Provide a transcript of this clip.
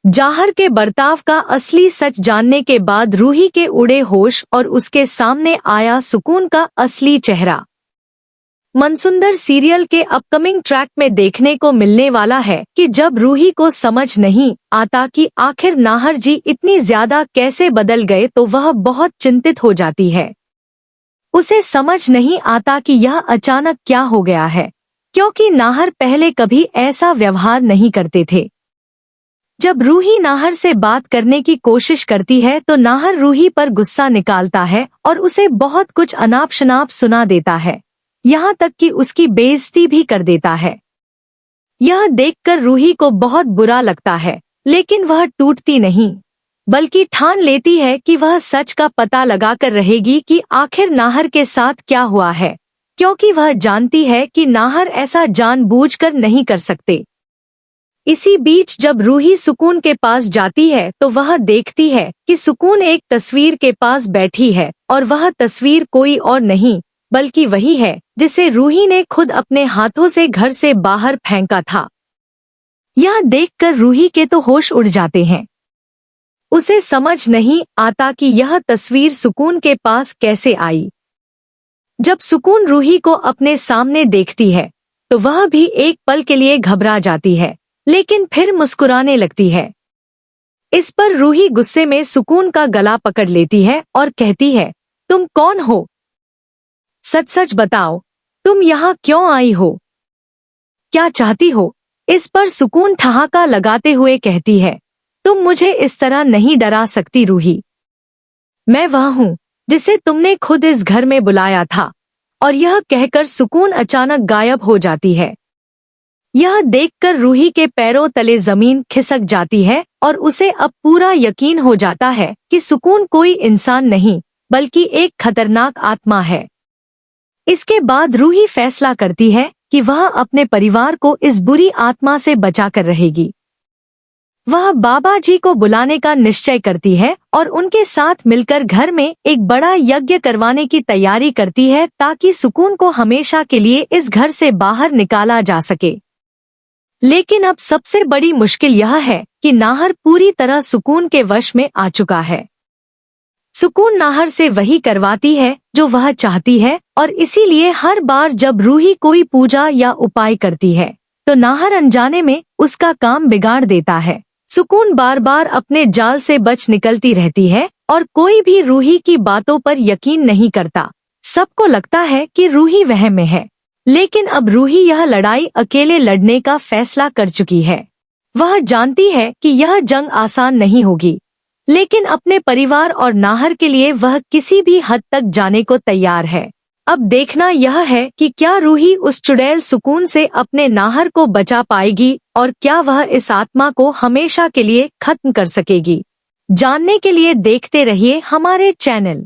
जाहर के बर्ताव का असली सच जानने के बाद रूही के उड़े होश और उसके सामने आया सुकून का असली चेहरा। मनसुंदर सीरियल के अपकमिंग ट्रैक में देखने को मिलने वाला है कि जब रूही को समझ नहीं आता कि आखिर नाहर जी इतनी ज्यादा कैसे बदल गए तो वह बहुत चिंतित हो जाती है। उसे समझ नहीं आता कि यह अचानक क्या हो गया है, क्योंकि नाहर पहले कभी ऐसा व्यवहार नहीं करते थे। जब रूही नाहर से बात करने की कोशिश करती है तो नाहर रूही पर गुस्सा निकालता है और उसे बहुत कुछ अनाप शनाप सुना देता है, यहाँ तक कि उसकी बेइज्जती भी कर देता है। यह देखकर रूही को बहुत बुरा लगता है, लेकिन वह टूटती नहीं, बल्कि ठान लेती है कि वह सच का पता लगाकर रहेगी कि आखिर नाहर के साथ क्या हुआ है, क्योंकि वह जानती है कि नाहर ऐसा जानबूझकर नहीं कर सकते। इसी बीच जब रूही सुकून के पास जाती है तो वह देखती है कि सुकून एक तस्वीर के पास बैठी है और वह तस्वीर कोई और नहीं बल्कि वही है जिसे रूही ने खुद अपने हाथों से घर से बाहर फेंका था। यह देखकर रूही के तो होश उड़ जाते हैं। उसे समझ नहीं आता कि यह तस्वीर सुकून के पास कैसे आई। जब सुकून रूही को अपने सामने देखती है तो वह भी एक पल के लिए घबरा जाती है, लेकिन फिर मुस्कुराने लगती है। इस पर रूही गुस्से में सुकून का गला पकड़ लेती है और कहती है, तुम कौन हो? सच सच बताओ, तुम यहाँ क्यों आई हो? क्या चाहती हो? इस पर सुकून ठहाका लगाते हुए कहती है, तुम मुझे इस तरह नहीं डरा सकती रूही। मैं वह हूँ जिसे तुमने खुद इस घर में बुलाया था। और यह कहकर सुकून अचानक गायब हो जाती है। यह देखकर रूही के पैरों तले जमीन खिसक जाती है और उसे अब पूरा यकीन हो जाता है कि सुकून कोई इंसान नहीं बल्कि एक खतरनाक आत्मा है। इसके बाद रूही फैसला करती है कि वह अपने परिवार को इस बुरी आत्मा से बचाकर रहेगी। वह बाबा जी को बुलाने का निश्चय करती है और उनके साथ मिलकर घर में एक बड़ा यज्ञ करवाने की तैयारी करती है ताकि सुकून को हमेशा के लिए इस घर से बाहर निकाला जा सके। लेकिन अब सबसे बड़ी मुश्किल यह है कि नाहर पूरी तरह सुकून के वश में आ चुका है। सुकून नाहर से वही करवाती है जो वह चाहती है और इसीलिए हर बार जब रूही कोई पूजा या उपाय करती है तो नाहर अनजाने में उसका काम बिगाड़ देता है। सुकून बार बार अपने जाल से बच निकलती रहती है और कोई भी रूही की बातों पर यकीन नहीं करता। सबको लगता है कि रूही वहम में है, लेकिन अब रूही यह लड़ाई अकेले लड़ने का फैसला कर चुकी है। वह जानती है कि यह जंग आसान नहीं होगी, लेकिन अपने परिवार और नाहर के लिए वह किसी भी हद तक जाने को तैयार है। अब देखना यह है कि क्या रूही उस चुड़ैल सुकून से अपने नाहर को बचा पाएगी और क्या वह इस आत्मा को हमेशा के लिए खत्म कर सकेगी। जानने के लिए देखते रहिए हमारे चैनल।